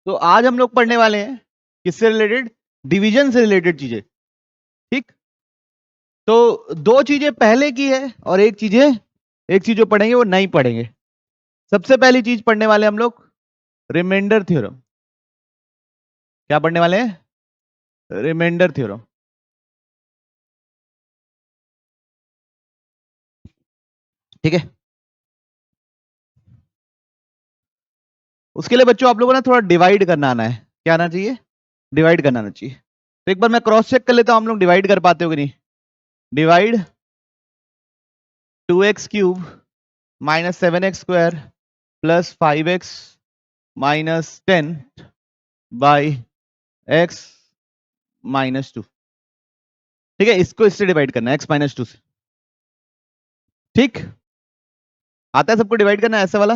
तो आज हम लोग पढ़ने वाले हैं किससे रिलेटेड, डिवीजन से रिलेटेड चीजें। ठीक, तो दो चीजें पहले की है और एक चीज जो पढ़ेंगे वो नहीं पढ़ेंगे। सबसे पहली चीज पढ़ने वाले हम लोग रिमाइंडर थ्योरम। क्या पढ़ने वाले हैं? Remainder theorem. ठीक है, उसके लिए बच्चों आप लोगों ने थोड़ा डिवाइड करना आना है। क्या आना चाहिए? डिवाइड करना आना चाहिए। तो एक बार मैं क्रॉस चेक कर लेता हूं हम लोग डिवाइड कर पाते हो कि नहीं। Divide 2x cube minus 7x square plus 5x minus 10 by x minus 2। ठीक है, इसको इससे डिवाइड करना है x माइनस 2 से। ठीक, आता है सबको डिवाइड करना है ऐसा वाला।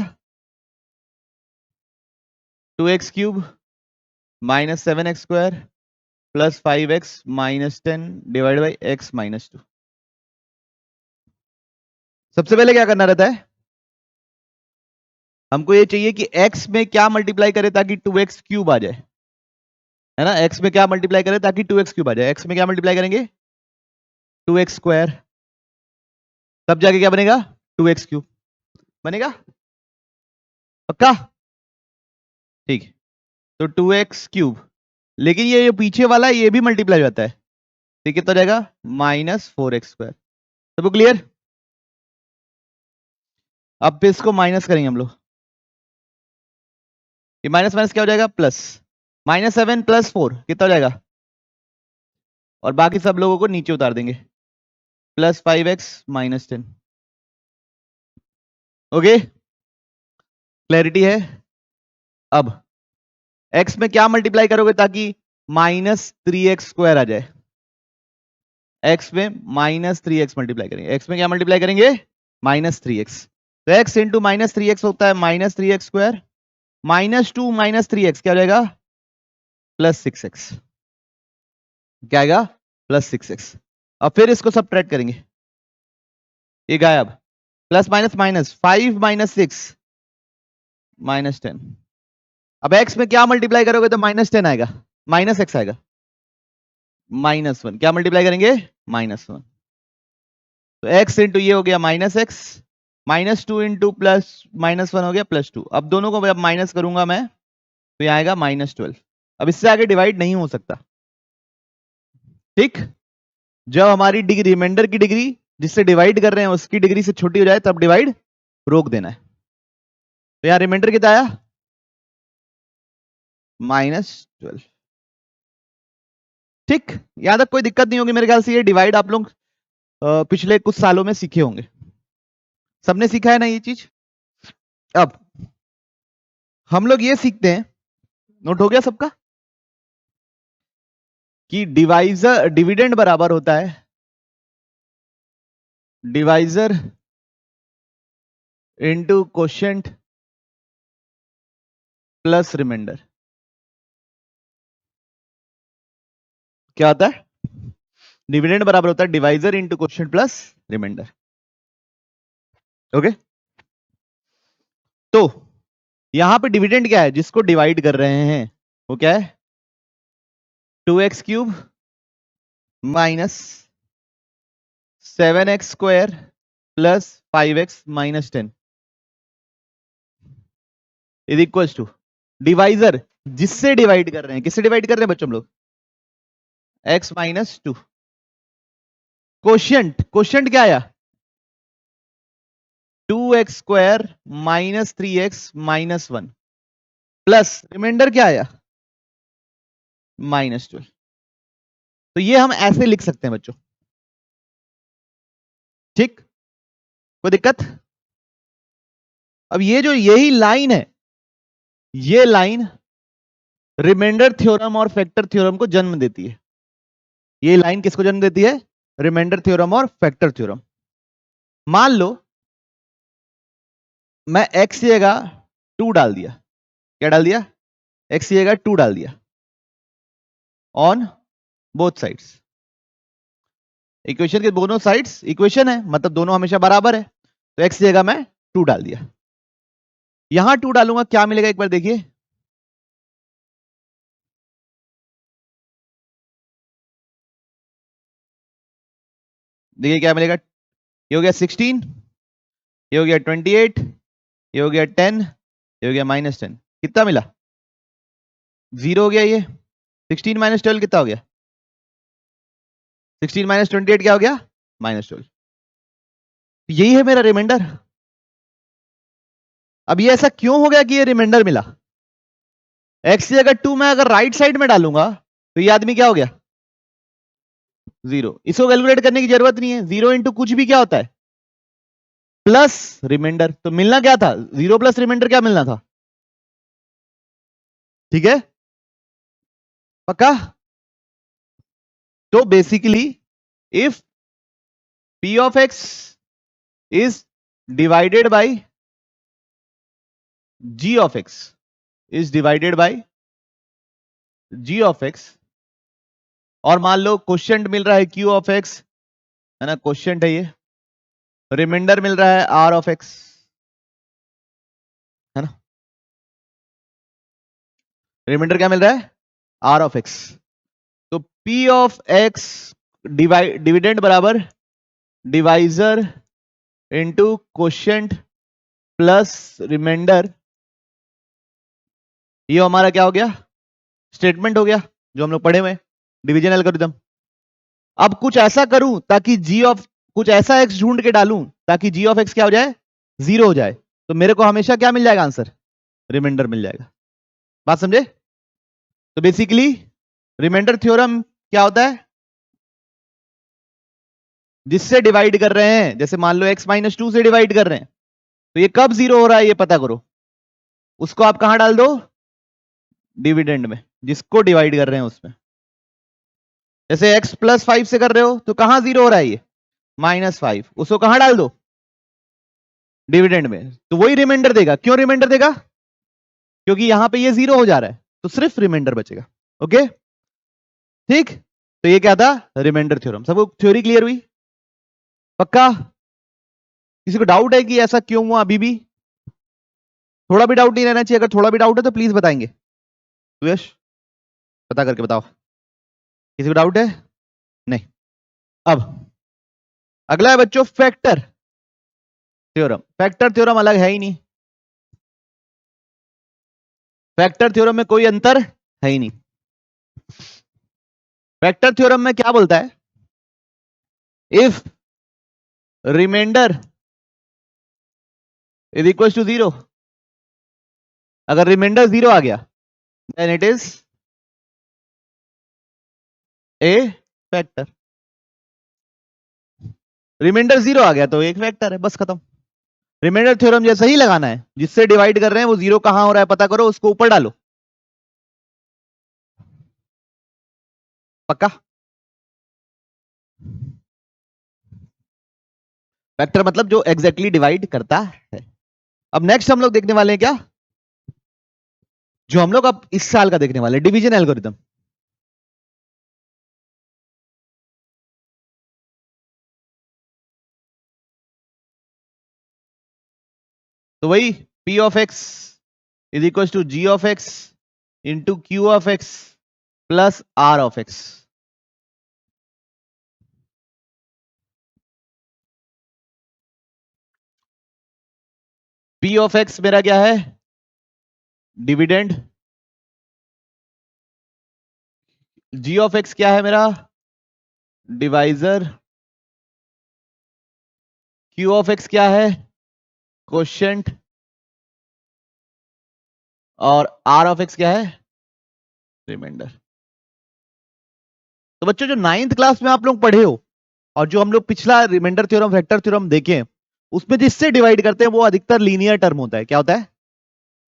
2x cube minus 7x square plus 5x minus 10 divide by x minus 2। सबसे पहले क्या करना रहता है, हमको ये चाहिए कि x में क्या मल्टीप्लाई करे ताकि 2x क्यूब आ जाए, है ना। x में क्या मल्टीप्लाई करे ताकि 2x क्यूब आ जाए। x में क्या मल्टीप्लाई करेंगे? 2x स्क्वायर, तब जाके क्या बनेगा? 2x क्यूब बनेगा। पक्का? ठीक है, तो 2x क्यूब, लेकिन ये जो पीछे वाला है ये भी मल्टीप्लाई हो जाता है, ठीक है, तो जाएगा माइनस 4x स्क्वायर। सबको क्लियर? अब फिर इसको माइनस करेंगे हम लोग, ये माइनस माइनस क्या हो जाएगा? प्लस। माइनस 7 प्लस 4 कितना हो जाएगा? और बाकी सब लोगों को नीचे उतार देंगे, plus 5x minus 10। Okay, clarity है? अब x में क्या मल्टीप्लाई करोगे ताकि माइनस 3x स्क्वायर आ जाए? x में माइनस 3x मल्टीप्लाई करेंगे। x में क्या मल्टीप्लाई करेंगे? Minus 3x। तो x इंटू माइनस 3x होता है minus 3x square, minus 2 minus 3x क्या हो जाएगा? Plus 6x। क्या आएगा? Plus 6x। अब फिर इसको सबट्रैक्ट करेंगे, ये गायब। Plus minus minus 5 minus 6 minus 10। अब x में क्या मल्टीप्लाई करोगे तो माइनस 10 आएगा, माइनस x आएगा, माइनस 1। क्या मल्टीप्लाई करेंगे? माइनस 1। तो x इंटू ये हो गया minus x, minus 2 into plus minus 1 हो गया प्लस 2। अब दोनों को जब माइनस करूंगा मैं तो यहाँ आएगा माइनस 12। अब इससे आगे डिवाइड नहीं हो सकता। ठीक, जब हमारी डिग्री रिमाइंडर की डिग्री जिससे डिवाइड कर रहे हैं उसकी डिग्री से छोटी हो जाए तब डिवाइड रोक देना है। तो यहाँ रिमाइंडर कितना आया? माइनस 12। ठीक, यहां तक कोई दिक्कत नहीं होगी मेरे ख्याल से। ये डिवाइड आप लोग पिछले कुछ सालों में सीखे होंगे, सबने सीखा है ना ये चीज। अब हम लोग ये सीखते हैं, नोट हो गया सबका, कि डिवाइजर डिविडेंड बराबर होता है divisor into quotient plus remainder. क्या होता है? डिविडेंड बराबर होता है divisor into quotient plus remainder. Okay, तो यहां पे डिविडेंड क्या है जिसको डिवाइड कर रहे हैं? वो क्या है? 2x cube minus 7x square plus 5x minus 10 is equals to divisor जिससे डिवाइड कर रहे हैं। किससे डिवाइड कर रहे हैं बच्चों हम लोग? x minus 2। कोशियंट, कोशियंट क्या आया? 2x square minus 3x minus 1 plus remainder क्या आया? माइनस 12। तो ये हम ऐसे लिख सकते हैं बच्चों। ठीक, कोई दिक्कत? अब ये जो यही लाइन है, ये लाइन रिमाइंडर थ्योरम और फैक्टर थ्योरम को जन्म देती है। ये लाइन किसको जन्म देती है? रिमाइंडर थ्योरम और फैक्टर थ्योरम। मान लो मैं x की जगह 2 डाल दिया। क्या डाल दिया? x की जगह 2 डाल दिया ऑन बोथ साइड्स। इक्वेशन के दोनों साइड्स इक्वेशन है, मतलब दोनों हमेशा बराबर है, तो x की जगह मैं 2 डाल दिया। यहां 2 डालूंगा क्या मिलेगा एक बार देखिए। देखिए क्या मिलेगा, ये हो गया 16, ये हो गया 28, ये हो गया 10, ये हो गया -10, कितना मिला 0 हो गया। ये 16 - 12 कितना हो गया, 16 - 28 क्या हो गया -12। यही है मेरा रिमाइंडर। अब ये ऐसा क्यों हो गया कि ये रिमाइंडर मिला, x की जगह 2 मैं अगर राइट साइड में डालूंगा तो ये आदमी क्या हो गया 0। इसको कैलकुलेट करने की जरूरत नहीं है, 0 इंटू कुछ भी क्या होता है प्लस रिमाइंडर। तो मिलना क्या था 0 प्लस रिमाइंडर क्या मिलना था, ठीक है पक्का। तो basically if p of x is divided by g of x is divided by g of x, और मान लो क्वेश्चन मिल रहा है q of x है ना, क्वेश्चन है ये, रिमाइंडर मिल रहा है r of x है ना, रिमाइंडर क्या मिल रहा है r of x। तो p of x डिविडेंड बराबर divisor into quotient plus remainder, ये हमारा क्या हो गया स्टेटमेंट हो गया जो हम लोग पढ़े हुए डिवीजन एल्गोरिथम। अब कुछ ऐसा करूं ताकि g ऑफ कुछ ऐसा x ढूंढ के डालूं ताकि g ऑफ x क्या हो जाए 0 हो जाए, तो मेरे को हमेशा क्या मिल जाएगा आंसर रिमाइंडर मिल जाएगा। बात समझे। तो बेसिकली रिमाइंडर थ्योरम क्या होता है, जिससे डिवाइड कर रहे हैं, जैसे मान लो x - 2 से डिवाइड कर रहे हैं तो ये कब 0 हो रहा है ये पता करो, उसको आप कहां डाल दो डिविडेंड में, जिसको डिवाइड कर रहे हैं उसमें। जैसे x + 5 से कर रहे हो तो कहां 0 हो रहा है ये -5, उसको कहां डाल दो डिविडेंड में, तो वही रिमाइंडर देगा। क्यों रिमाइंडर देगा, क्योंकि यहां पे ये 0 हो जा रहा है तो सिर्फ रिमाइंडर बचेगा। ओके ठीक, तो ये क्या था रिमाइंडर थ्योरम। सबको थ्योरी क्लियर हुई पक्का। किसी को डाउट है कि ऐसा क्यों हुआ, अभी भी थोड़ा भी डाउट नहीं रहना चाहिए, अगर थोड़ा भी डाउट है तो प्लीज बताएंगे, यश पता करके बताओ। किसी को डाउट है नहीं। अब अगला है बच्चों फैक्टर थ्योरम। फैक्टर थ्योरम अलग है ही नहीं, फैक्टर थ्योरम में कोई अंतर है ही नहीं। फैक्टर थ्योरम में क्या बोलता है, if remainder is equal to 0, अगर रिमाइंडर 0 आ गया then it is a factor. Remainder 0 आ गया तो एक फैक्टर है, बस खत्म। रिमाइंडर थ्योरम जैसा ही लगाना है, जिससे डिवाइड कर रहे हैं वो 0 कहां हो रहा है पता करो, उसको ऊपर डालो पक्का। फैक्टर मतलब जो एग्जैक्टली डिवाइड करता है। अब नेक्स्ट हम लोग देखने वाले हैं क्या, जो हम लोग अब इस साल का देखने वाले डिवीजन एल्गोरिथम। तो वही p of x is equal to g of x into q of x plus r of x। p of x मेरा क्या है डिविडेंड, g ऑफ x क्या है मेरा डिवाइजर, q ऑफ x क्या है क्वोशिएंट, और r ऑफ x क्या है रिमाइंडर। तो बच्चों जो 9th क्लास में आप लोग पढ़े हो और जो हम लोग पिछला रिमाइंडर थ्योरम वेक्टर थ्योरम देखे, उसमें जिससे डिवाइड करते हैं वो अधिकतर लीनियर टर्म होता है। क्या होता है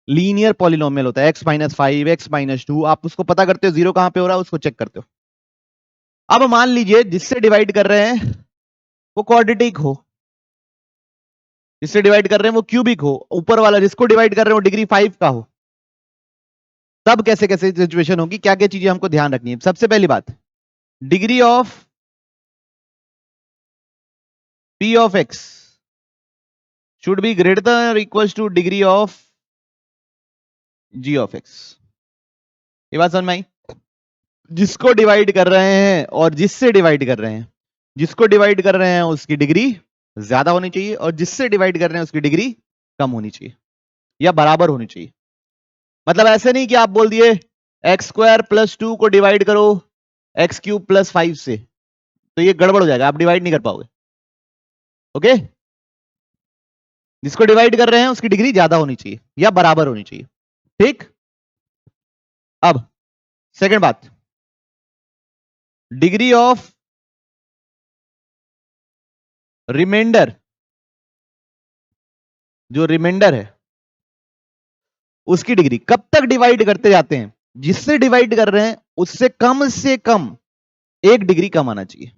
लीनियर पॉलिनोमियल होता है, x - 5 x - 2, आप उसको पता करते हो 0 कहां पे हो रहा है उसको चेक करते हो। अब मान लीजिए जिससे डिवाइड कर रहे हैं वो क्वाड्रेटिक हो, जिससे डिवाइड कर रहे हैं वो क्यूबिक हो, ऊपर वाला जिसको डिवाइड कर रहे हैं वो डिग्री 5 का हो, तब कैसे कैसे सिचुएशन होगी, क्या क्या चीजें हमको ध्यान रखनी है। सबसे पहली बात degree of p of x should be greater than और equal to degree of g of x। ये बात समझ में आई, जिसको डिवाइड कर रहे हैं और जिससे डिवाइड कर रहे हैं जिसको डिवाइड कर रहे हैं उसकी डिग्री ज्यादा होनी चाहिए और जिससे डिवाइड कर रहे हैं उसकी डिग्री कम होनी चाहिए या बराबर होनी चाहिए। मतलब ऐसे नहीं कि आप बोल दिए एक्स स्क्वायर प्लस 2 को डिवाइड करो एक्स क्यूब प्लस 5 से, तो ये गड़बड़ हो जाएगा, आप डिवाइड नहीं कर पाओगे। ओके, जिसको डिवाइड कर रहे हैं उसकी डिग्री ज्यादा होनी चाहिए या बराबर होनी चाहिए। ठीक, अब सेकंड बात, डिग्री ऑफ रिमाइंडर, जो रिमाइंडर है उसकी डिग्री कब तक डिवाइड करते जाते हैं, जिससे डिवाइड कर रहे हैं उससे कम से कम एक डिग्री कम आना चाहिए।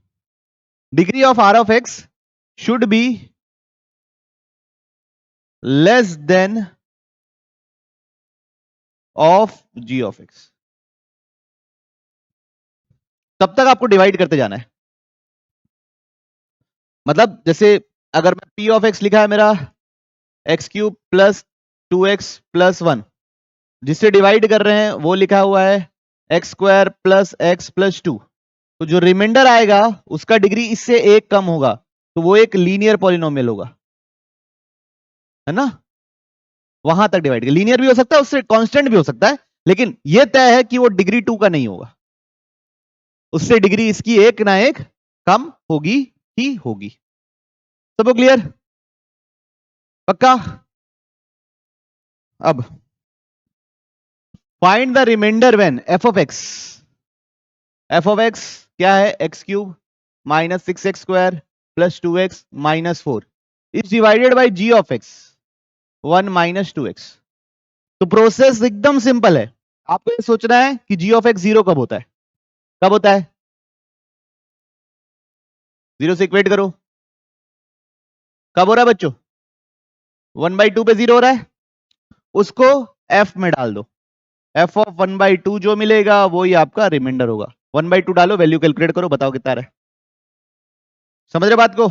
Degree of r of x should be less than of g of x. तब तक आपको डिवाइड करते जाना है। मतलब जैसे अगर मैं पी ऑफ एक्स लिखा है मेरा x cube plus 2x plus 1, जिससे डिवाइड कर रहे हैं वो लिखा हुआ है x square plus x plus 2, तो जो रिमाइंडर आएगा उसका डिग्री इससे एक कम होगा, तो वो एक लीनियर पॉलिनोमियल होगा, है ना। वहां तक डिवाइड, लीनियर भी हो सकता है, उससे कांस्टेंट भी हो सकता है, लेकिन ये तय है कि वो डिग्री 2 का नहीं होगा, उससे डिग्री इसकी एक ना एक कम होगी ही होगी। सबको क्लियर, पक्का। अब find the remainder when f of x, f of x क्या है, x cube minus 6x square plus 2x minus 4 is divided by g of x 1 minus 2x। तो प्रोसेस एकदम सिंपल है, आपको ये सोचना है कि जी ऑफ एक्स जीरो कब होता है, कब होता है, जीरो से इक्वेट करो, कब हो रहा है बच्चों, 1/2 पे जीरो हो रहा है, उसको f में डाल दो, f ऑफ 1/2 जो मिलेगा वो ही आपका रिमाइंडर होगा। 1/2 डालो, वैल्यू कैलकुलेट करो, बताओ कितना है। समझ रहे बात को,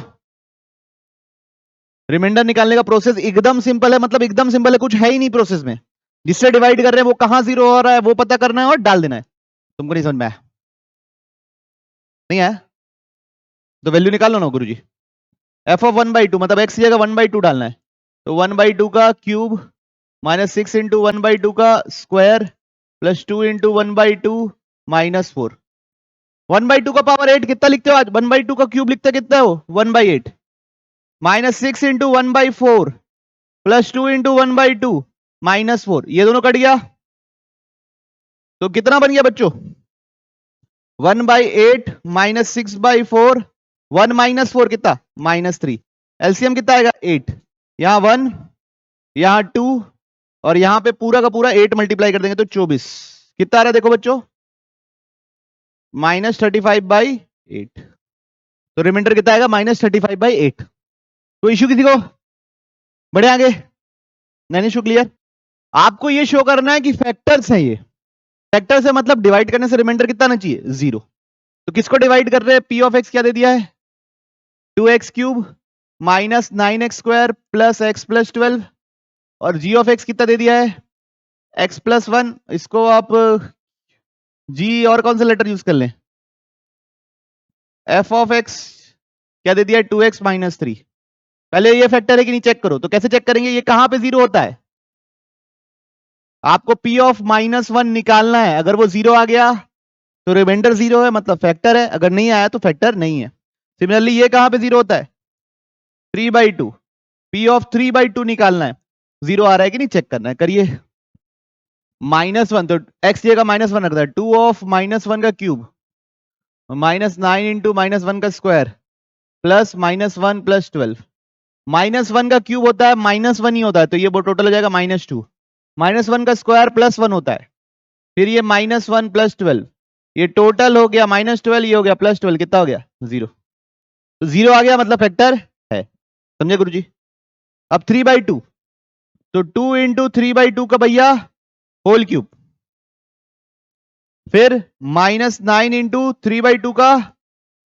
रिमाइंडर निकालने का प्रोसेस एकदम सिंपल है, मतलब एकदम सिंपल है, कुछ है ही नहीं प्रोसेस में। जिससे डिवाइड कर रहे हैं वो कहां जीरो हो रहा है वो पता करना है और डाल देना है। तुमको नहीं समझ में आया, नहीं आया तो वैल्यू निकालो ना गुरुजी। f ऑफ 1/2 मतलब x की जगह 1/2 डालना है, तो 1/2 का क्यूब माइनस 6 इंटू 1/2 का स्क्वायर प्लस 2 इंटू 1/2 माइनस 4। 1/2 का पावर 8 कितना लिखते हो आज, 1/2 का क्यूब लिखते कितना हो 1/8 minus 6 into 1/4 plus 2 into 1/2 minus 4, ये दोनों कट गया तो कितना बन गया बच्चों, 1/8 माइनस 6/4, 1 माइनस 4 कितना -3, एलसीएम कितना आएगा 8, यहां 1 यहां 2 और यहां पे पूरा का पूरा 8 मल्टीप्लाई कर देंगे तो 24, कितना आ रहा है देखो बच्चों -35/8, तो रिमाइंडर कितना आएगा -35/8। तो इश्यू किसी को, बढ़े आगे, नहीं इश्यू क्लियर। आपको ये शो करना है कि फैक्टर्स है, ये फैक्टर से मतलब डिवाइड करने से रिमाइंडर कितना आना चाहिए 0। तो किसको डिवाइड कर रहे हैं, पी ऑफ एक्स क्या दे दिया है 2x cube minus 9x square plus x plus 12 और g ऑफ x कितना दे दिया है x प्लस 1, इसको आप g और कौन सा लेटर यूज कर लें, f ऑफ x क्या दे दिया है 2x माइनस 3। पहले ये फैक्टर है कि नहीं चेक करो, तो कैसे चेक करेंगे, ये कहां पे जीरो होता है, आपको p ऑफ -1 निकालना है, अगर वो जीरो आ गया तो रिमाइंडर जीरो है मतलब फैक्टर है, अगर नहीं आया तो फैक्टर नहीं है। सिमिलरली ये कहां पे जीरो होता है 3/2, p ऑफ 3/2 निकालना है, जीरो आ रहा है कि नहीं चेक करना है, करिए -1 तो x जगह -1 रखता है, 2 ऑफ -1 का क्यूब -9 इंटू -1 का स्क्वायर प्लस -1 प्लस 12, -1 का क्यूब होता है -1 ही होता है, तो ये टोटल हो जाएगा -2, -1 का स्क्वायर प्लस 1 होता है, फिर ये -1 प्लस 12, ये टोटल हो गया -12, ये हो गया प्लस 12, कितना हो गया 0, तो 0 आ गया मतलब फैक्टर है, समझे गुरुजी। अब 3/2 तो 2 इंटू 3/2 का भैया होल क्यूब, फिर -9 इंटू 3/2 का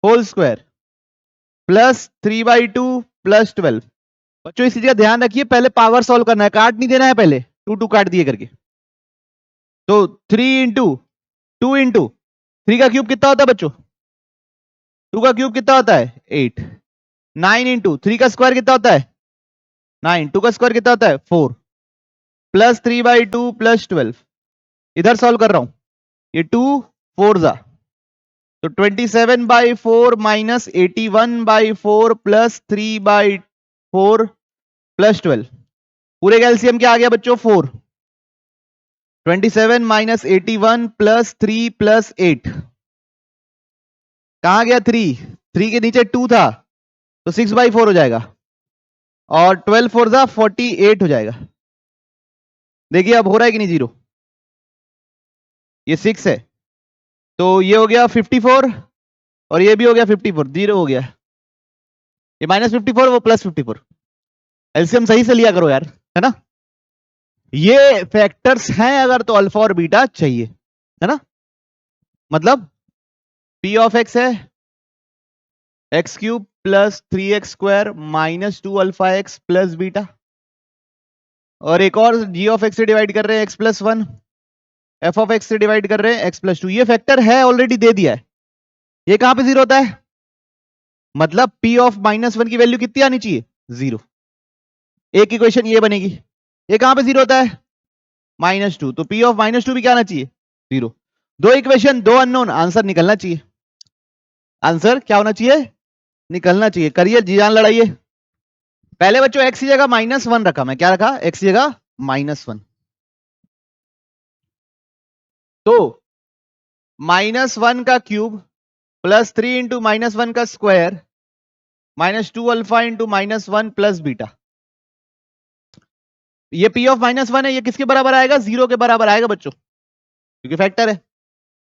होल स्क्वायर प्लस 3/2 प्लस 12। बच्चों इस चीज का ध्यान रखिए, पहले पावर सॉल्व करना है, काट नहीं देना है, पहले 2 काट दिए करके। तो 3 इंटू 2 इंटू 3 का क्यूब कितना होता है बच्चों 2 का क्यूब कितना होता है 8। 9 इंटू 3 का स्क्वायर कितना होता है 9। 2 का स्क्वायर कितना होता है 4 प्लस 3/2 प्लस 12। इधर सॉल्व कर रहा हूं, ये 2 4 जा तो 27/4 माइनस 81/4 प्लस 3/4 प्लस 12। पूरे का एलसीएम क्या आ गया बच्चों 4। 27 माइनस 81 प्लस 3 प्लस 8 कहां गया 3 के नीचे 2 था तो 6/4 हो जाएगा और 12 4 जा 48 हो जाएगा। देखिए अब हो रहा है कि नहीं जीरो, ये 6 है तो ये हो गया 54 और ये भी हो गया 54, जीरो हो गया। ये -54 वो +54। एलसीएम सही से लिया करो यार, है ना। ये फैक्टर्स हैं अगर तो अल्फा और बीटा चाहिए, है ना। मतलब P ऑफ x है x³ plus 3x² minus 2 alpha x plus beta, और एक और g ऑफ x से डिवाइड कर रहे हैं x+1, f ऑफ x से डिवाइड कर रहे हैं x+2। ये फैक्टर है ऑलरेडी दे दिया है। ये कहां पे जीरो होता है, मतलब P ऑफ -1 की वैल्यू कितनी आनी चाहिए 0। एक इक्वेशन ये बनेगी। ये कहां पे जीरो होता है -2, तो P ऑफ -2 भी क्या आना चाहिए 0। दो इक्वेशन दो अननोन, आंसर निकलना चाहिए। आंसर क्या होना चाहिए निकलना चाहिए। करिए जी जान लड़ाइए। पहले बच्चों x की जगह -1 रखा, मैं क्या रखा x की जगह -1। तो -1 का क्यूब प्लस 3 इंटू -1 का square -2 alpha into -1 plus beta. ये P ऑफ -1 है, ये किसके बराबर आएगा 0 के बराबर आएगा बच्चों, क्योंकि फैक्टर है।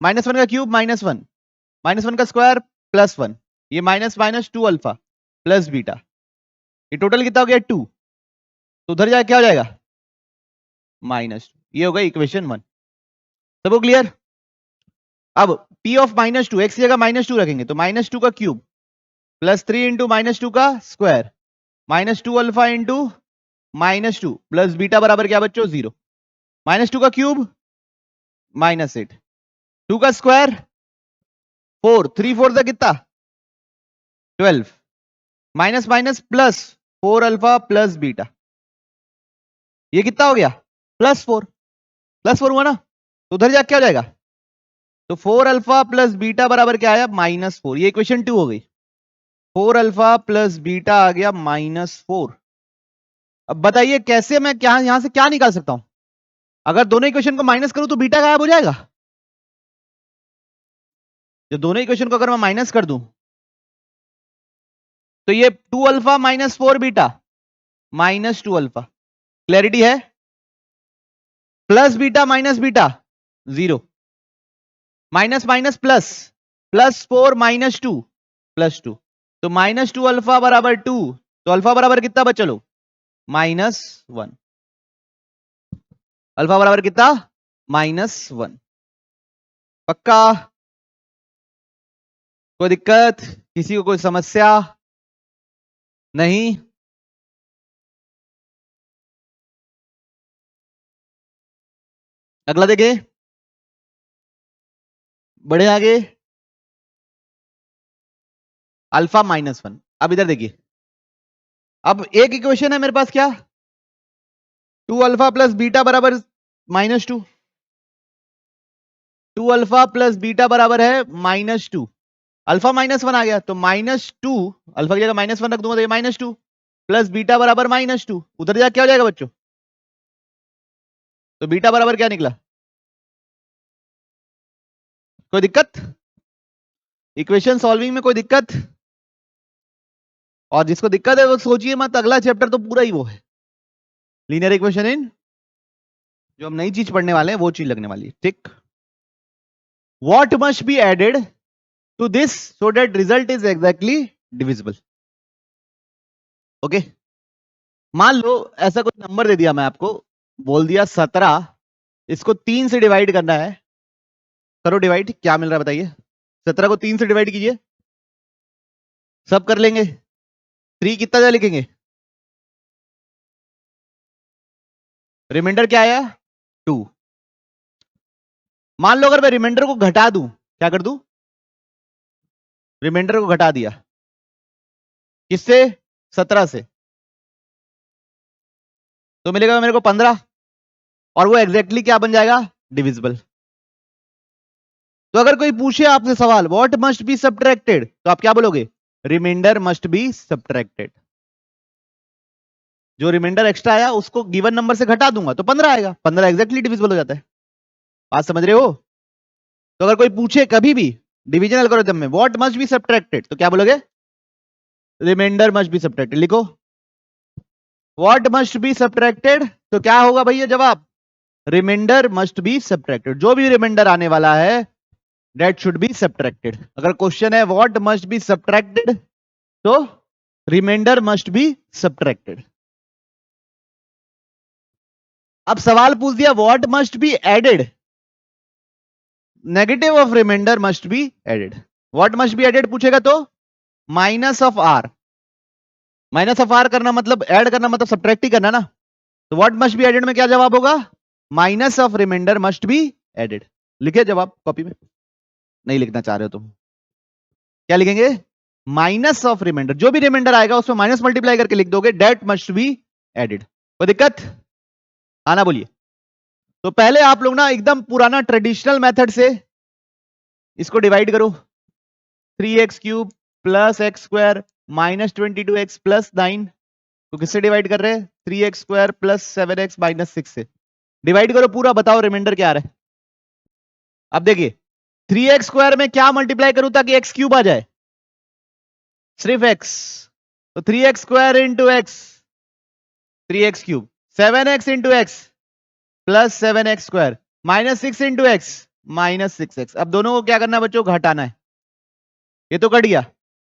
-1 का क्यूब -1, -1 का स्क्वायर +1, ये -2 अल्फा प्लस बीटा, ये टोटल कितना हो गया 2। तो उधर जाके क्या हो जाएगा -2। ये हो गया इक्वेशन 1। सबको क्लियर। अब P ऑफ -2 x की जगह -2 रखेंगे तो -2 का क्यूब प्लस 3 इंटू -2 का square -2 alpha into -2 plus beta बराबर क्या बच्चों 0। -2 का क्यूब -8, 2 का स्क्वायर 4, 3 4 का कितना 12, minus minus plus 4 alpha plus beta, ये कितना हो गया +4 हुआ ना, तो उधर जा क्या हो जाएगा, तो 4 अल्फा प्लस बीटा बराबर क्या आया -4। ये इक्वेशन 2 हो गई। 4 अल्फा प्लस बीटा आ गया -4। अब बताइए कैसे मैं क्या यहां से क्या निकाल सकता हूं। अगर दोनों इक्वेशन को माइनस करूं तो बीटा गायब हो जाएगा। जो दोनों इक्वेशन को अगर मैं माइनस कर दूं तो ये 2 अल्फा -4 बीटा -2 अल्फा, क्लैरिटी है। Plus beta minus beta 0, minus minus plus +4 -2 +2, तो -2 अल्फा बराबर 2, तो अल्फा बराबर कितना बच्चा लोग -1। अल्फा बराबर कितना -1। पक्का, कोई दिक्कत, किसी को कोई समस्या नहीं। अगला देखिए, बढ़े आगे। अल्फा -1, अब इधर देखिए, अब एक इक्वेशन है मेरे पास क्या 2 अल्फा प्लस बीटा बराबर -2, 2 अल्फा प्लस बीटा बराबर है -2, अल्फा -1 आ गया तो -2, अल्फा की जगह -1 रख दूंगा तो ये -2 प्लस बीटा बराबर -2, उधर जा क्या हो जाएगा बच्चों, तो बीटा बराबर क्या निकला। कोई दिक्कत इक्वेशन सॉल्विंग में, कोई दिक्कत। और जिसको दिक्कत है वो सोचिए मत, अगला चैप्टर तो पूरा ही वो है लीनियर इक्वेशन इन, जो हम नई चीज पढ़ने वाले हैं वो चीज लगने वाली है, ठीक। What must be added to this so that result is exactly divisible. Okay, मान लो ऐसा कोई नंबर दे दिया, मैं आपको बोल दिया 17, इसको 3 से डिवाइड करना है, करो डिवाइड, क्या मिल रहा है बताइए। 17 को 3 से डिवाइड कीजिए, सब कर लेंगे। 3 कितना जा लिखेंगे, रिमाइंडर क्या आया 2। मान लो अगर मैं रिमाइंडर को घटा दूं, क्या कर दूं, रिमाइंडर को घटा दिया, किससे? 17 से, तो मिलेगा मेरे को 15, और वो एग्जैक्टली क्या बन जाएगा? डिविजिबल। तो अगर कोई पूछे आपसे सवाल व्हाट मस्ट बी सब्ट्रैक्टेड, तो आप क्या बोलोगे? Remainder must be subtracted. जो रिमाइंडर एक्स्ट्रा आया उसको गिवन नंबर से घटा दूंगा तो 15 आएगा, 15 एग्जैक्टली डिविजिबल हो जाता है। बात समझ रहे हो? तो अगर कोई पूछे कभी भी डिवीजन एल्गोरिथम में व्हाट मस्ट बी सब्ट्रैक्टेड, तो क्या बोलोगे? Remainder must be subtracted. लिखो व्हाट मस्ट बी सब्ट्रैक्टेड, तो क्या होगा भैया जवाब? Remainder must be subtracted. जो भी रिमाइंडर आने वाला है दैट शुड बी सब्ट्रैक्टेड। अगर क्वेश्चन है व्हाट मस्ट बी सब्ट्रैक्टेड, तो रिमाइंडर मस्ट बी सब्ट्रैक्टेड। अब सवाल पूछ दिया what must be added, negative of remainder must be added. What must be added पूछेगा तो minus of R, minus of R करना मतलब ऐड करना मतलब सब्ट्रैक्ट ही करना ना। तो व्हाट मस्ट बी एडेड में क्या जवाब होगा? Minus of remainder must be added. लिखे जवाब कॉपी में, नहीं लिखना चाह रहे हो तुम, क्या लिखेंगे? माइनस ऑफ रिमाइंडर, जो भी रिमाइंडर आएगा उसमें माइनस मल्टीप्लाई करके लिख दोगे, डेट मस्ट बी एडेड। कोई दिक्कत? आना बोलिए। तो पहले आप लोग ना एकदम पुराना ट्रेडिशनल मेथड से इसको डिवाइड करो, 3x cube plus x square minus 22x plus 9, तो किससे डिवाइड कर रहे हैं? 3x square plus 7x minus 6 से डिवाइड करो पूरा, बताओ रिमाइंडर क्या आ रहा है? अब देखिए 3x स्क्वायर में क्या मल्टीप्लाई करूं ताकि x क्यूब आ जाए? सिर्फ x, तो 3x square into x 3x cube, 7x into x plus 7x square minus 6 into x minus 6x। अब दोनों को क्या करना है बच्चों? घटाना है। ये तो कट गया,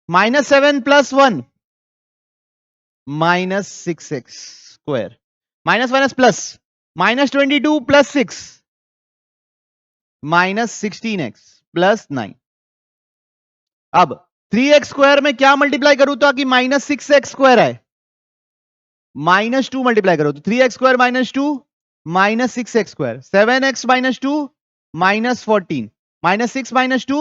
minus 7 plus 1 minus 6x square, minus minus plus, minus 22 plus 6 minus 16x plus 9। अब 3x स्क्वायर में क्या मल्टीप्लाई करूं ताकि माइनस 6x स्क्वायर आए? माइनस 2 मल्टीप्लाई करो तो 3x square minus 2 minus 6x square, 7x minus 2 minus 14 minus 6 minus 2,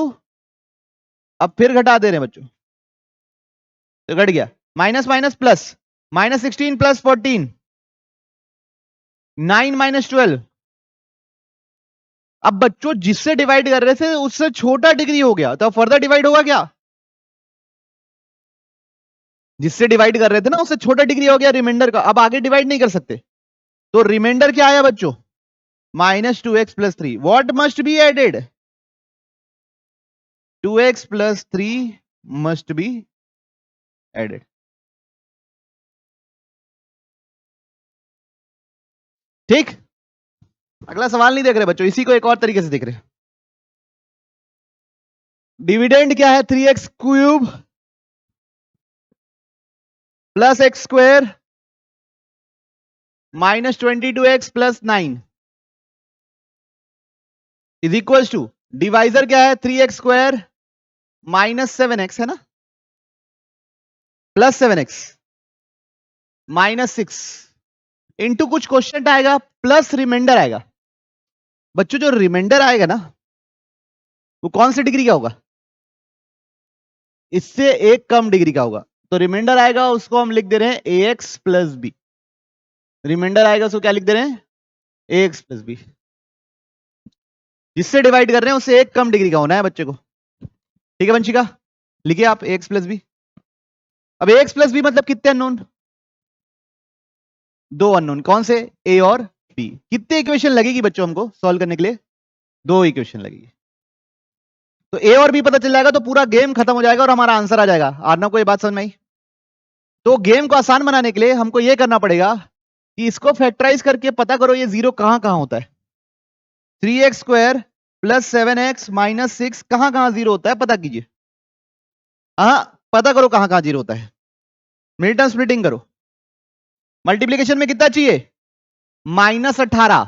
अब फिर घटा दे रहे हैं बच्चों, तो घट गया, minus minus plus, minus 16 plus 14 9 minus 12। अब बच्चों जिससे डिवाइड कर रहे थे उससे छोटा डिग्री हो गया, तो फर्दर डिवाइड होगा क्या? जिससे डिवाइड कर रहे थे ना उससे छोटा डिग्री हो गया रिमाइंडर का, अब आगे डिवाइड नहीं कर सकते। तो रिमाइंडर क्या आया बच्चों? Minus 2x plus 3। What must be added? 2x plus 3 must be added. ठीक, अगला सवाल नहीं देख रहे बच्चों, इसी को एक और तरीके से देख रहे। डिविडेंड क्या है? 3x cube plus x square minus 22x plus 9 is equal to, divisor क्या है? 3x स्क्वायर माइनस 7x है ना, प्लस 7x माइनस 6 इंटू कुछ क्वेश्चन आएगा प्लस रिमाइंडर आएगा। बच्चों जो रिमाइंडर आएगा ना वो कौन सी डिग्री का होगा? इससे एक कम डिग्री का होगा। तो रिमाइंडर आएगा उसको हम लिख दे रहे हैं ax प्लस बी। रिमाइंडर आएगा उसको क्या लिख दे रहे हैं? ax plus b. जिससे डिवाइड कर रहे हैं उससे एक कम डिग्री का होना है बच्चे को। ठीक है वंशिका, लिखिए आप ax प्लस बी। अब ax प्लस बी मतलब कितने अननोन? दो अननोन, कौन से? a और b। कितने इक्वेशन लगेगी बच्चों हमको सॉल्व करने के लिए? दो इक्वेशन लगेगी। तो a और b पता चल जाएगा तो पूरा गेम खत्म हो जाएगा और हमारा आंसर आ जाएगा। आरना को ये बात समझ में आई? तो गेम को आसान बनाने के लिए हमको ये करना पड़ेगा कि इसको फैक्टराइज करके पता करो ये जीरो कहां कहां होता है। 3x square plus 7x minus 6 कहां कहां जीरो होता है पता कीजिए। हाँ पता करो कहां कहां जीरो होता है। मिड टर्म स्प्लिटिंग करो। मल्टीप्लीकेशन में कितना चाहिए? माइनस 18।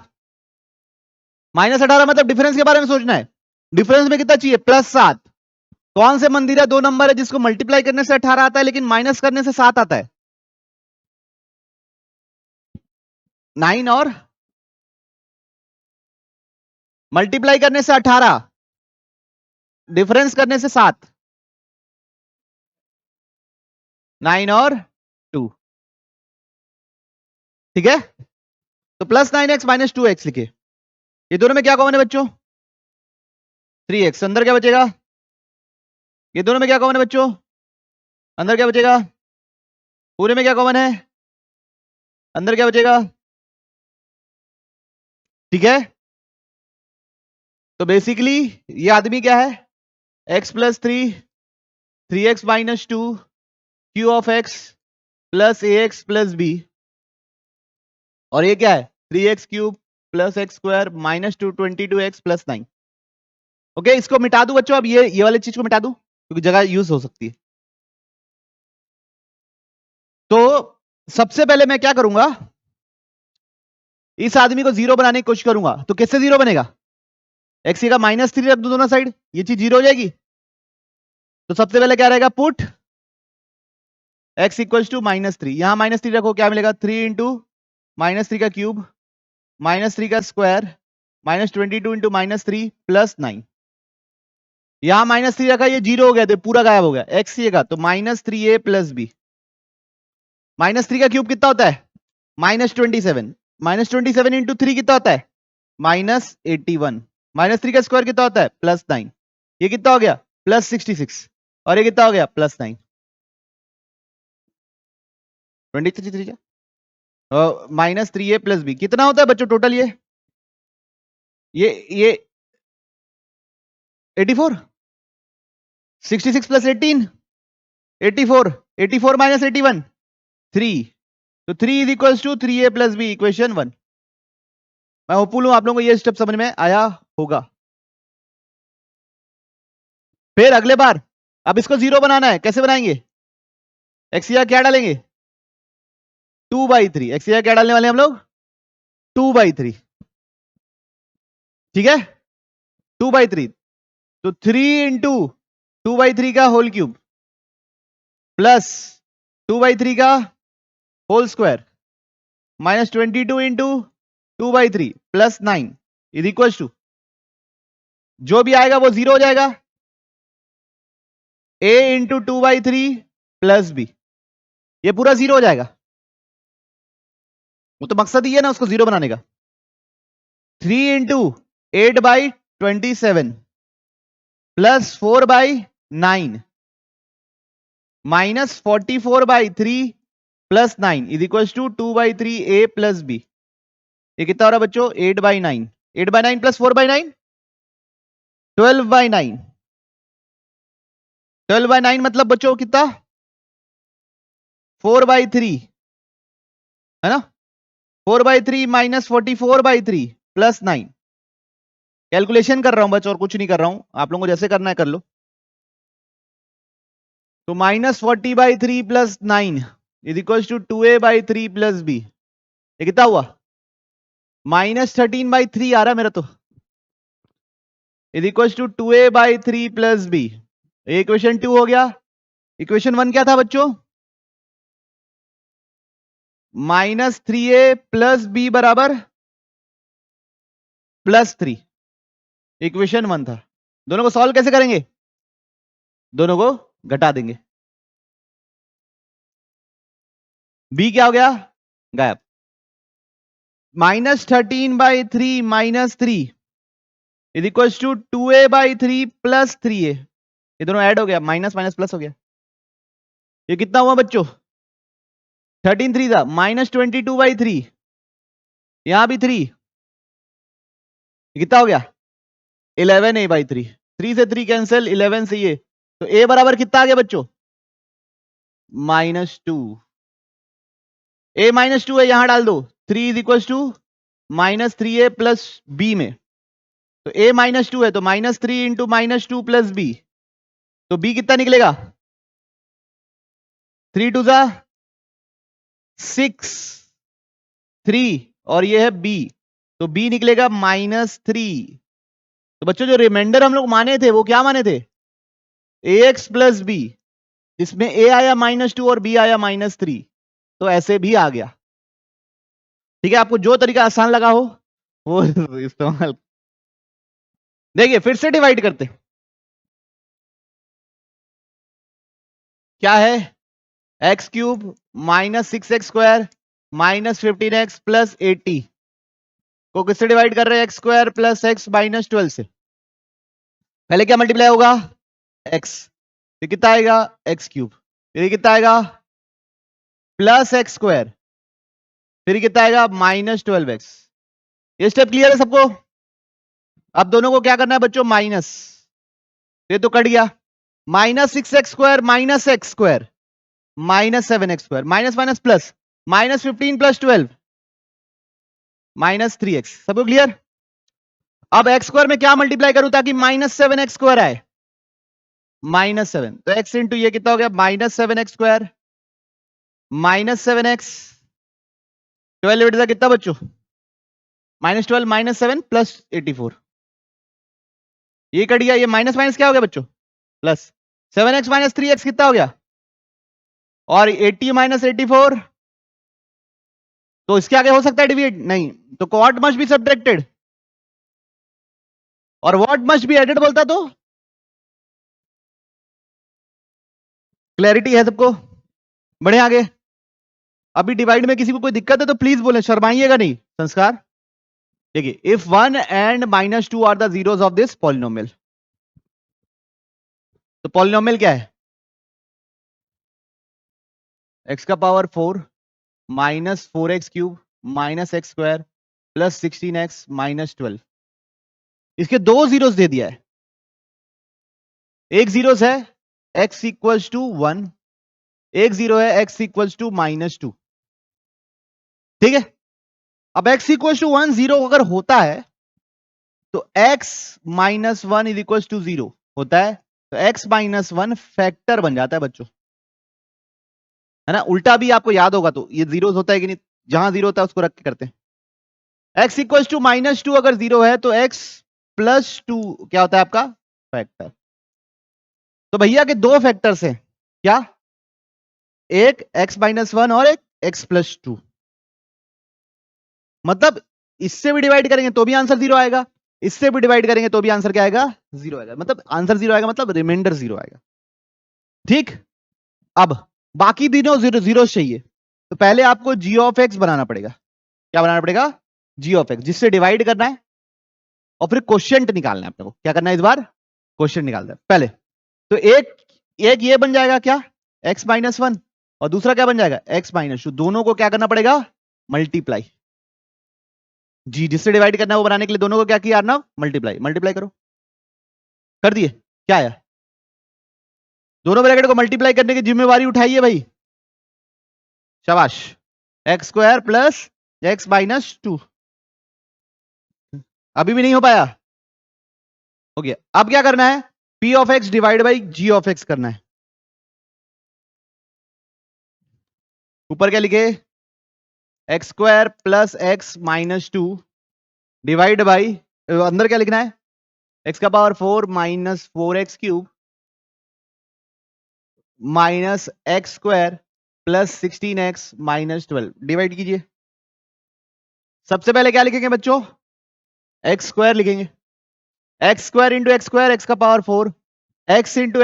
माइनस 18 मतलब डिफरेंस के बारे में सोचना है। डिफरेंस में कितना चाहिए? प्लस 7। कौन से मंदिरा दो नंबर है जिसको मल्टीप्लाई करने से 18 आता है लेकिन माइनस करने से 7 आता है? 9 और मल्टीप्लाई करने से 18, डिफरेंस करने से 7। 9 और 2, ठीक है। तो प्लस 9x माइनस 2x लिखे। ये दोनों में क्या कॉमन है बच्चों? 3x। अंदर क्या बचेगा? ये दोनों में क्या कॉमन है बच्चों? अंदर क्या बचेगा? पूरे में क्या कॉमन है? अंदर क्या बचेगा? ठीक है। तो बेसिकली ये आदमी क्या है? x plus 3x minus 2 Q of x plus ax plus b, और ये क्या है? 3x cube plus x square minus 22x plus 9। Okay, इसको मिटा दूं बच्चों, अब ये वाली चीज को मिटा दूं क्योंकि जगह यूज हो सकती है। तो सबसे पहले मैं क्या करूंगा, इस आदमी को जीरो बनाने की कोशिश करूंगा। तो किससे जीरो बनेगा? एक्स का माइनस 3 रख दो दोनों साइड, ये चीज जीरो हो जाएगी। तो सबसे पहले क्या रहेगा? पुट x इक्वल टू -3, यहां -3 रखो, क्या मिलेगा? 3 इंटू -3 का क्यूब -3 का स्क्वायर -22 इंटू -3 प्लस 9। यहां -3 रखा, ये जीरो हो गया तो पूरा गायब हो गया। x ये का तो -3a प्लस बी। -3 का क्यूब कितना होता है? -27। -27 इंटू 3 कितना होता है? -81। -3 का स्क्वायर कितना होता है? +9। ये कितना हो गया? +66। और ये कितना हो गया? +9। 23 -3a प्लस बी कितना होता है बच्चों टोटल? ये 84। 66 प्लस 18 84। 84 माइनस 81 3। तो 3 is equal to 3a plus b, equation 1। मैं होपफुल हूं आप लोगों को ये स्टेप समझ में आया होगा। फिर अगले बार अब इसको जीरो बनाना है, कैसे बनाएंगे? एक्स क्या डालेंगे? 2/3। एक्स क्या डालने वाले हैं हम लोग? 2/3, ठीक है। 2/3 तो 3 इंटू 2/3 का होल क्यूब प्लस 2/3 का whole square -22 into 2/3 plus 9 is equal to, जो भी आएगा वो जीरो हो जाएगा, a इंटू 2/3 प्लस बी, ये पूरा जीरो हो जाएगा। वो तो मकसद ही है ना उसको जीरो बनाने का। 3 इंटू 8/27 प्लस 4/9 -44/3 plus 9 is equal to 2/3a plus b. ये कितना हो रहा है बच्चों? 8/9। 8/9 प्लस 4/9 12/9। 12/9 मतलब बच्चों कितना? 4/3 है ना। 4/3 माइनस 44/3 प्लस 9। कैलकुलेशन कर रहा हूं बच्चों और कुछ नहीं कर रहा हूं, आप लोगों को जैसे करना है कर लो। तो -40/3 plus 9 is equal to 2a/3 plus b. ये कितना हुआ? -13/3 आ रहा है मेरा तो, is equal to 2a/3 plus b. Equation 2 हो गया। इक्वेशन 1 क्या था बच्चों? -3a प्लस बी बराबर +3। इक्वेशन 1 था। दोनों को सॉल्व कैसे करेंगे? दोनों को घटा देंगे। बी क्या हो गया? गायब। -13/3 minus 3 is equal to 2a/3 plus 3a। ये दोनों ऐड हो गया, माइनस माइनस प्लस हो गया। ये कितना हुआ बच्चों? 13 3 था -22/3, यहां भी 3, कितना हो गया? 11a/3। 3 से 3 कैंसिल, 11 से ये, तो a बराबर कितना आ गया बच्चों? -2। a -2 है, यहां डाल दो। 3 is equal to -3a plus b में, तो a -2 है तो -3 इंटू -2 प्लस b, तो b कितना निकलेगा? 3 2 जा 6 3, और ये है b, तो b निकलेगा -3। तो बच्चों जो रिमाइंडर हम लोग माने थे वो क्या माने थे? ax प्लस बी, इसमें a आया -2 और b आया -3, तो ऐसे भी आ गया। ठीक है, आपको जो तरीका आसान लगा हो वो इस्तेमाल। देखिए फिर से डिवाइड करते, क्या है? X cube minus 6x² minus 15x plus 80 को किससे डिवाइड कर रहे हैं? x² प्लस x माइनस 12 से। पहले क्या मल्टीप्लाई होगा? x, फिर कितना आएगा? एक्स क्यूब, फिर कितना आएगा? प्लस x², फिर कितना आएगा? Minus 12x। ये स्टेप क्लियर है सबको? अब दोनों को क्या करना है बच्चों? माइनस, ये तो कट गया। Minus 6x² minus x² minus 7x² minus minus plus, minus 15 plus 12 minus 3x। सबको क्लियर? अब x² में क्या मल्टीप्लाई करूं ताकि माइनस 7x² आए? माइनस 7, तो x इंटू ये कितना हो गया? माइनस 7x² माइनस 7x, 12 बेटा कितना बच्चों? माइनस 12 माइनस 7 प्लस 84, ये कट गया। ये माइनस माइनस क्या हो गया बच्चों? प्लस। 7x माइनस 3x कितना हो गया? और 80 माइनस 84, तो इसके आगे हो सकता है डिविएट? नहीं, तो व्हाट मस्ट बी सब्ट्रैक्टेड और व्हाट मस्ट बी एडेड बोलता तो? क्लैरिटी है सबको? बढ़े आगे। अभी डिवाइड में किसी को कोई दिक्कत है तो प्लीज बोले, शर्माइएगा नहीं। संस्कार देखिए, if 1 and minus 2 are the zeros of this polynomial, तो पॉलिनोमियल क्या है? x का power 4 minus 4x cube minus x² plus 16x minus 12। इसके दो जीरोस दे दिया है। एक जीरोस है x इक्वल्स टू 1, एक जीरो है x इक्वल्स टू माइनस 2। ठीक है? अब x इक्वल्स टू 1 जीरो अगर होता है तो x minus 1 is equals to 0 होता है, तो x माइनस 1 फैक्टर बन जाता है बच्चों, है ना? उल्टा भी आपको याद होगा, तो ये जीरोस होता है कि नहीं? जहां जीरो होता है उसको रख के करते हैं। x इक्वल्स टू माइनस 2 अगर जीरो है तो x प्लस 2 क्या होता है आपका? फैक्टर। तो भैया के दो फैक्टर्स हैं, क्या? एक x माइनस 1 और एक x प्लस 2। मतलब इससे भी डिवाइड करेंगे तो भी आंसर जीरो आएगा, इससे भी डिवाइड करेंगे तो भी आंसर क्या आएगा? जीरो आएगा। मतलब आंसर जीरो आएगा, मतलब रिमाइंडर जीरो आएगा। ठीक? अब बाकी तीनों जीरो जीरो चाहिए, तो पहले आपको g ऑफ x बनाना पड़ेगा। क्या बनाना पड़ेगा? g ऑफ x, जिससे डिवाइड करना है और फिर क्वोशिएंट निकालना है आपको। क्या करना है इस बार? क्वोशिएंट निकालना है पहले। तो एक ये बन जाएगा क्या? x माइनस 1, और दूसरा क्या बन जाएगा? x minus 2। दोनों को क्या करना पड़ेगा? मल्टीप्लाई। जी, जिससे डिवाइड करना है वो बनाने के लिए दोनों को क्या किया अर्नव? मल्टीप्लाई। मल्टीप्लाई करो, कर दिए? क्या आया? दोनों ब्रैकेट को मल्टीप्लाई करने की जिम्मेवारी उठाइए भाई, शाबाश। x² plus x minus 2। अभी भी नहीं हो पाया? हो गया। अब क्या करना है? p of x divide by g of x करना है। ऊपर क्या लिखे? x² plus x minus 2 divide by, अंदर क्या लिखना है? x का power 4 minus 4x cube minus x² plus 16x minus 12। Divide कीजिए। सबसे पहले क्या लिखेंगे बच्चों? x² लिखेंगे। x² इंटू x², x का power 4, x into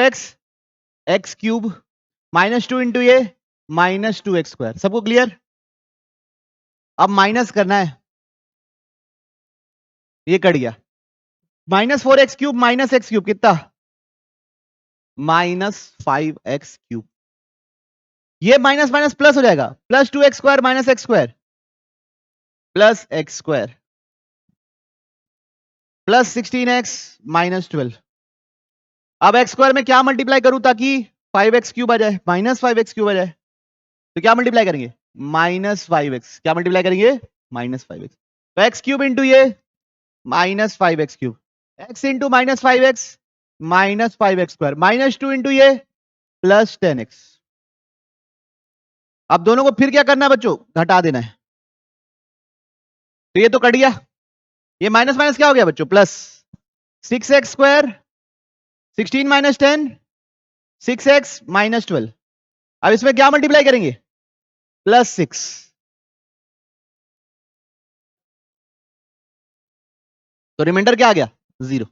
x cube minus 2 into ये माइनस 2x²। सबको क्लियर? अब माइनस करना है, ये कट गया। Minus 4x cube minus x cube कितना? Minus 5x cube. ये माइनस माइनस प्लस हो जाएगा, plus 2x² minus x² plus x² plus 16x minus 12। अब x² में क्या मल्टीप्लाई करूं ताकि 5x क्यूब आ जाए? माइनस 5x क्यूब आ जाए। तो क्या मल्टीप्लाई करेंगे? Minus 5x। क्या मल्टीप्लाई करेंगे? Minus 5x। तो x क्यूब इंटू ये minus 5x cube, x into minus 5x minus 5x² minus 2 into ये प्लस 10x। अब दोनों को फिर क्या करना है बच्चों? घटा देना है। तो ये तो कट गया। ये माइनस माइनस क्या हो गया बच्चों? Plus 6x², 16 minus 10, 6x minus 12। अब इसमें क्या मल्टीप्लाई करेंगे? प्लस 6। तो रिमाइंडर क्या आ गया? जीरो।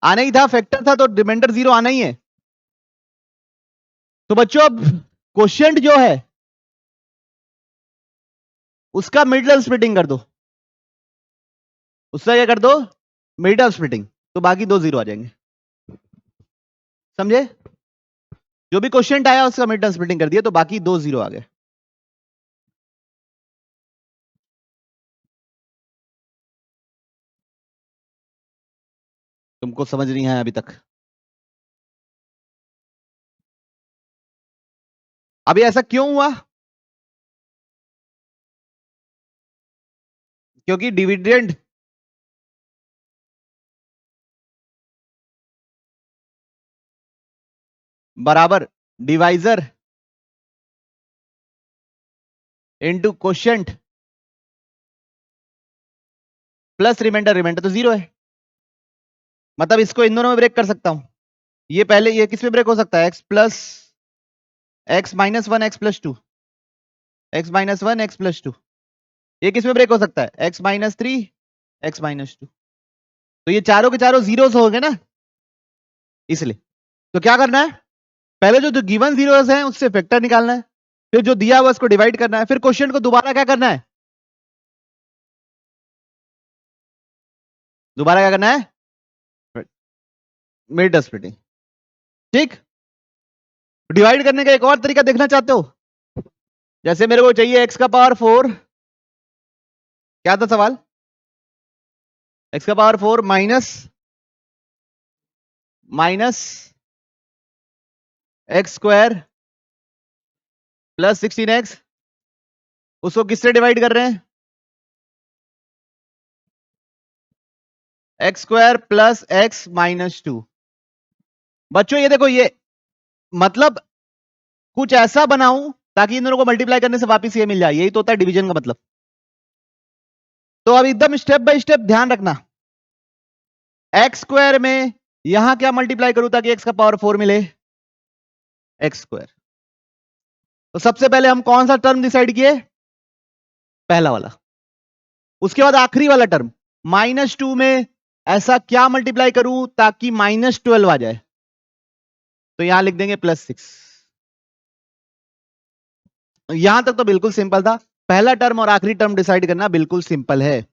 आना ही था, फैक्टर था तो रिमाइंडर जीरो आना ही है। तो बच्चों अब क्वोशिएंट जो है उसका मिड टर्म स्प्लिटिंग कर दो, उसका क्या कर दो, मिड टर्म स्प्लिटिंग, तो बाकी 2 0 आ जाएंगे। समझे? जो भी क्वोशिएंट आया उसका मिड टर्म स्प्लिटिंग कर दिया तो बाकी 2 0 आ गए। तुमको समझ नहीं है अभी तक? अभी ऐसा क्यों हुआ? क्योंकि डिविडेंड बराबर divisor into quotient plus remainder, remainder तो 0 है, मतलब इसको इन दोनों में ब्रेक कर सकता हूं। ये पहले ये किस में ब्रेक हो सकता है, x plus x minus 1 x plus 2, x minus 1 x plus 2, ये किस में ब्रेक हो सकता है, x माइनस 3 x माइनस 2। तो ये चारों के चारों जीरोस हो गए ना, इसलिए तो क्या करना है, पहले जो गिवन जीरोस हैं उससे फैक्टर निकालना है, फिर जो दिया हुआ उसको डिवाइड करना है, फिर क्वेश्चन को दोबारा क्या करना है, दोबारा क्या करना है, मिड टर्म स्प्लिटिंग। ठीक, डिवाइड करने का एक और तरीका देखना चाहते हो, जैसे मेरे को चाहिए x का पावर 4, क्या था सवाल, x का power 4 minus x square plus 16x, उसको किससे डिवाइड कर रहे हैं, x square plus x minus 2। बच्चों ये देखो, ये मतलब कुछ ऐसा बनाऊं ताकि इन दोनों को मल्टीप्लाई करने से वापस ये मिल जाए, यही तो होता है डिवीजन का मतलब। तो अब एकदम स्टेप बाय स्टेप ध्यान रखना, एक्स स्क्वायर में यहां क्या मल्टीप्लाई करूं ताकि एक्स का पावर 4 मिले, एक्स स्क्वायर। तो सबसे पहले हम कौन सा टर्म डिसाइड किए, पहला वाला। उसके बाद आखिरी वाला टर्म -2 में ऐसा क्या मल्टीप्लाई करूं ताकि -12 आ जाए, तो यहां लिख देंगे +6। यहां तक तो बिल्कुल सिंपल था, पहला टर्म और आखिरी टर्म डिसाइड करना बिल्कुल सिंपल है।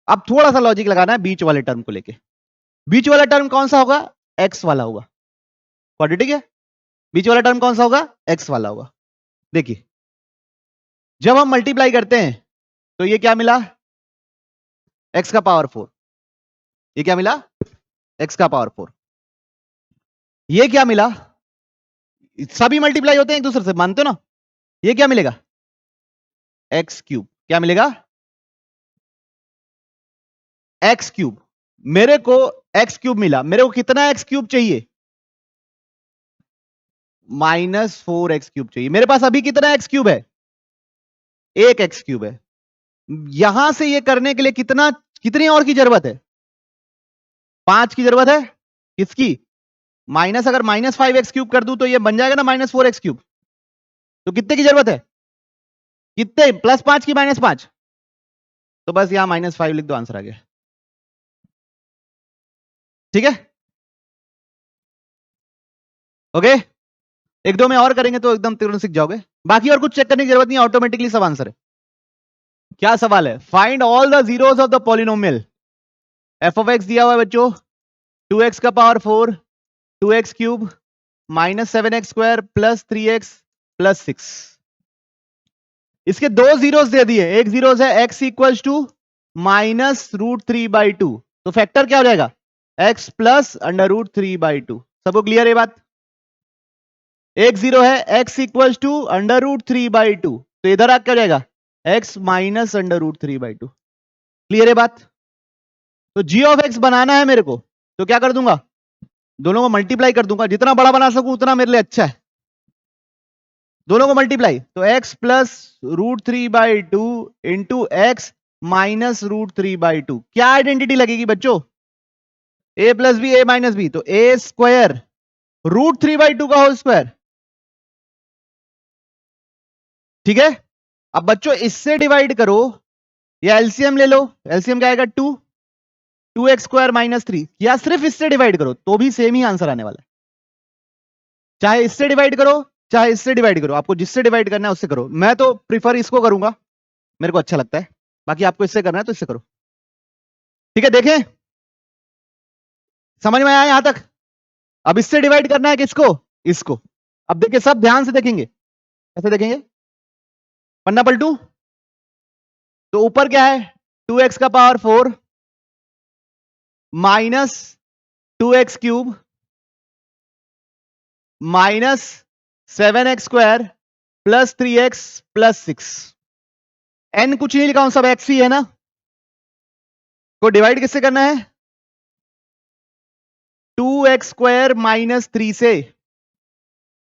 अब थोड़ा सा लॉजिक लगाना है बीच वाले टर्म को लेके। बीच वाला टर्म कौन सा होगा, एक्स वाला होगा, क्वाड्रेटिक है, बीच वाला टर्म कौन सा होगा, एक्स वाला होगा। देखिए जब हम मल्टीप्लाई करते हैं तो ये क्या मिला, एक्स का पावर 4, ये क्या मिला, एक्स का पावर 4, ये क्या मिला, सभी मल्टीप्लाई होते हैं एक दूसरे से, मानते हो ना, ये क्या मिलेगा, एक्स क्यूब, क्या मिलेगा, एक्स क्यूब। मेरे को एक्स क्यूब मिला, मेरे को कितना एक्स क्यूब चाहिए, -4 एक्स क्यूब चाहिए। मेरे पास अभी कितना एक्स क्यूब है, 1 एक्स क्यूब है। यहां से ये करने के लिए कितनी और की जरूरत है, 5 की जरूरत है, किसकी, माइनस, अगर -5 एक्स क्यूब कर दूं तो ये बन जाएगा ना -4 एक्स क्यूब, तो कितने की जरूरत है, कितने, +5 की -5, तो बस यहां -5 लिख दो, आंसर आ गया। ठीक है, ओके, एक दो में और करेंगे तो एकदम तुरंत सीख जाओगे, बाकी और कुछ चेक करने की जरूरत नहीं, ऑटोमेटिकली सब आंसर है। क्या सवाल है, find all the zeros of the polynomial, F of x दिया हुआ है बच्चों, 2x का power 4, 2x cube -7x square plus 3x plus 6। इसके दो जीरोस दे दिए, एक जीरोस है x इक्वल टू -√3/2, तो फैक्टर क्या हो जाएगा, x प्लस √3/2। सबको क्लियर है बात, एक जीरो है x इक्वल टू √3/2, तो इधर आ क्या हो जाएगा, x माइनस √3/2। क्लियर है बात, तो g ऑफ x बनाना है मेरे को, तो क्या कर दूंगा, दोनों को मल्टीप्लाई कर दूंगा, जितना बड़ा बना सकूं उतना मेरे लिए अच्छा है, दोनों को मल्टीप्लाई, तो x plus √3/2 into x minus √3/2। क्या आइडेंटिटी लगेगी बच्चों, a plus b a minus b, तो a स्क्वायर √3/2 का होल स्क्वायर। ठीक है, अब बच्चों इससे डिवाइड करो या एलसीएम ले लो, एलसीएम क्या आएगा, 2x स्क्वायर -3, या सिर्फ इससे डिवाइड करो तो भी सेम ही आंसर आने वाला है, चाहे इससे डिवाइड करो चाहे इससे डिवाइड करो, आपको जिससे डिवाइड करना है उससे करो। मैं तो प्रीफर इसको करूंगा, मेरे को अच्छा लगता है, बाकी आपको इससे करना है तो इससे करो। ठीक है, देखें, समझ में आया यहां तक? अब इससे डिवाइड करना है किसको? इसको। अब देखिए, सब ध्यान से देखेंगे। कैसे देखेंगे? पन्ना पलटू, तो ऊपर क्या है? 2x का power 4 minus 2x cube minus 7x square plus 3x plus 6। n कुछ नहीं लिखा हूं, सब x ही है ना। को डिवाइड किससे करना है? 2x स्क्वायर माइनस 3 से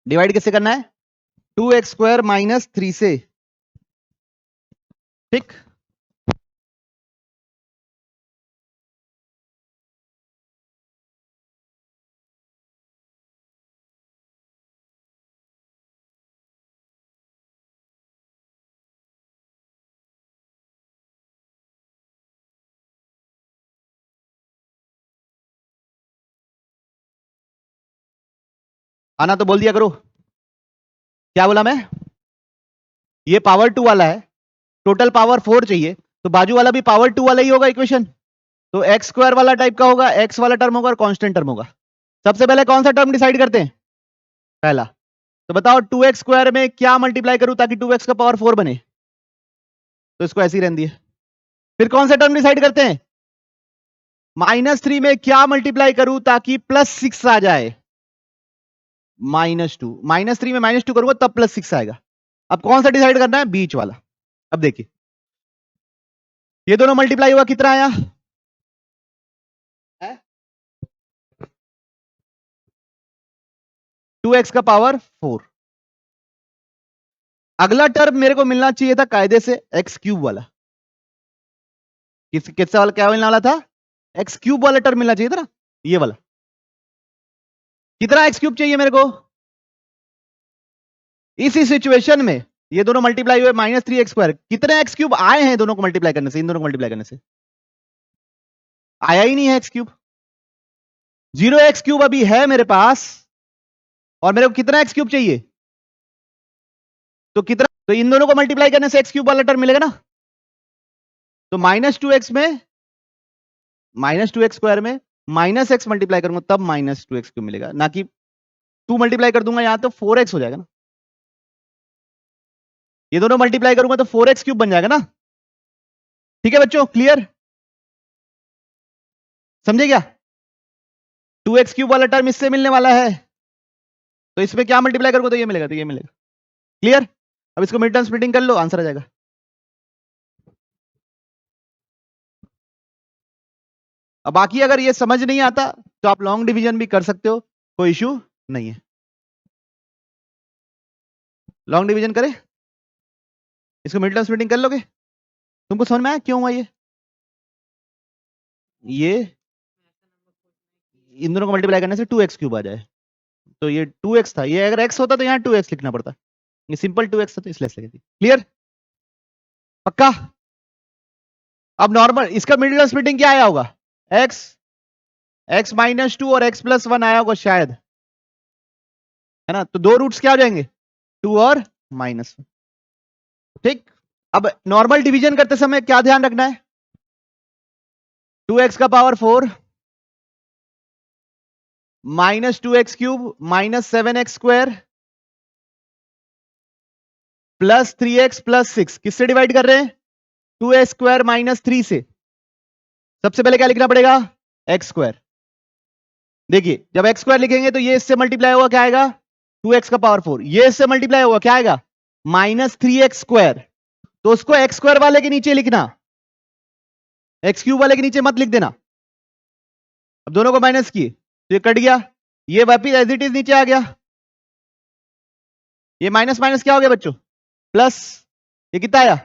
डिवाइड किससे करना है? 2x स्क्वायर माइनस 3 से। ठीक, आना तो बोल दिया करो। क्या बोला मैं? ये पावर 2 वाला है, टोटल पावर 4 चाहिए, तो बाजू वाला भी पावर 2 वाला ही होगा इक्वेशन। तो एक्स स्क्वायर वाला टाइप का होगा, एक्स वाला टर्म होगा और कांस्टेंट टर्म होगा। सबसे पहले कौन सा टर्म डिसाइड करते हैं? पहला। तो बताओ 2x स्क्वायर में क्या मल्टीप्लाई करूं ताकि 2x का पावर 4 बने? तो इसको ऐसे ही रहने दिए। फिर कौन सा टर्म डिसाइड करते हैं? -3 में क्या मल्टीप्लाई करूं ताकि +6 आ जाए? -2। -3 में -2 करूंगा तब +6 आएगा। अब कौन सा डिसाइड करना है? बीच वाला। अब देखिए, ये दोनों मल्टीप्लाई हुआ, कितना आया? 2x का पावर 4। अगला टर्म मेरे को मिलना चाहिए था कायदे से x क्यूब वाला। किससे वाला क्या मिलने वाला था? x क्यूब वाला टर्म मिलना चाहिए था ना, ये वाला। कितना x क्यूब चाहिए मेरे को? इसी सिचुएशन में ये दोनों मल्टीप्लाई हुए -3x स्क्वायर, कितने x क्यूब आए हैं दोनों को मल्टीप्लाई करने से? इन दोनों को मल्टीप्लाई करने से आया ही नहीं है x क्यूब। 0x क्यूब अभी है मेरे पास, और मेरे को कितना x क्यूब चाहिए? तो कितना? तो इन दोनों को मल्टीप्लाई करने से x क्यूब वाला टर्म मिलेगा ना। तो -2x में -2x स्क्वायर में -x मल्टीप्लाई करूंगा तब -2x क्यूब मिलेगा, ना कि 2 मल्टीप्लाई कर दूंगा यहां तो 4x हो जाएगा ना। ये दोनों मल्टीप्लाई करूंगा तो 4x क्यूब बन जाएगा ना। ठीक है बच्चों, क्लियर? समझे क्या? 2x क्यूब वाला टर्म इससे मिलने वाला है, तो इसमें क्या मल्टीप्लाई करूंगा तो ये मिलेगा, तो ये मिलेगा। क्लियर? अब इसको मिड टर्म स्प्लिटिंग कर लो, आंसर आ जाएगा। अब बाकी अगर ये समझ नहीं आता तो आप लॉन्ग डिवीजन भी कर सकते हो, कोई इश्यू नहीं है। लॉन्ग डिवीजन करें, इसको मिड टर्म स्प्लिटिंग कर लोगे? तुमको समझ में आया क्यों हुआ ये इन दोनों को मल्टीप्लाई करने से 2x क्यूब आ जाए। तो ये 2x था, ये अगर x होता तो यहाँ 2x लिखना पड़ता, ये सिंपल 2x था तो इसलिए लिखी थी। क्लियर? पक्का? अब नॉर्मल इसका मिडिल स्प्लिटिंग क्या आया होगा? x -2 और x + 1 आया होगा शायद, है ना। तो दो रूट्स क्या हो जाएंगे? 2 और -1। ठीक। अब नॉर्मल डिवीजन करते समय क्या ध्यान रखना है? 2x का power 4 -2x cube -7x square plus 3x plus 6 किससे डिवाइड कर रहे हैं? 2x स्क्वायर -3 से। सबसे पहले क्या लिखना पड़ेगा? x square. देखिए, जब x स्क्वायर लिखेंगे तो ये इससे मल्टीप्लाई होगा, क्या आएगा? 2x का पावर 4। ये इससे मल्टीप्लाई होगा, क्या आएगा? -3x square. तो उसको x स्क्वायर वाले के नीचे लिखना, x क्यूब वाले के नीचे मत लिख देना। अब दोनों को माइनस किए तो ये कट गया, ये वापिस एज इट इज नीचे आ गया। ये माइनस माइनस क्या हो गया बच्चों? प्लस। ये कितना आया?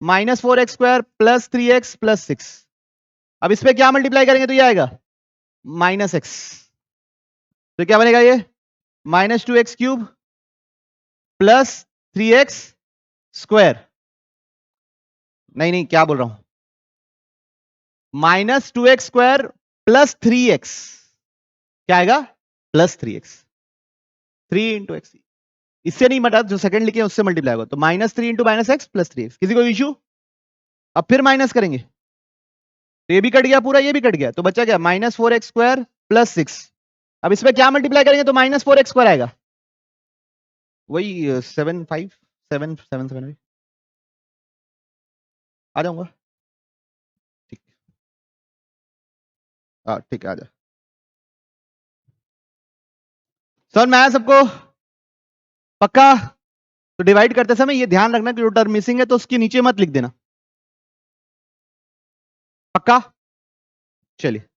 -4x square plus 3x plus 6। अब इस पे क्या मल्टीप्लाई करेंगे तो ये आएगा -x। तो क्या बनेगा ये? -2x cube plus 3x square. नहीं नहीं, क्या बोल रहा हूं? -2x स्क्वायर प्लस 3x क्या आएगा? +3x। 3 × x। इससे नहीं मटा, जो सेकंड लिखे उससे मल्टीप्लाई होगा, तो -3 इंटू -x प्लस 3x। किसी को इश्यू? अब फिर माइनस करेंगे, तो ये भी कट गया पूरा, ये भी कट गया, तो बचा क्या -4x² प्लस 6। अब इसमें क्या मल्टीप्लाई करेंगे तो -4x² आएगा, वही 7 5 7 7 7 आ जाऊंगा। ठीक, हाँ ठीक है, आ जा सर। मैं सबको पक्का? तो डिवाइड करते समय ये ध्यान रखना कि जो टर्म मिसिंग है तो उसके नीचे मत लिख देना, पक्का? चलिए।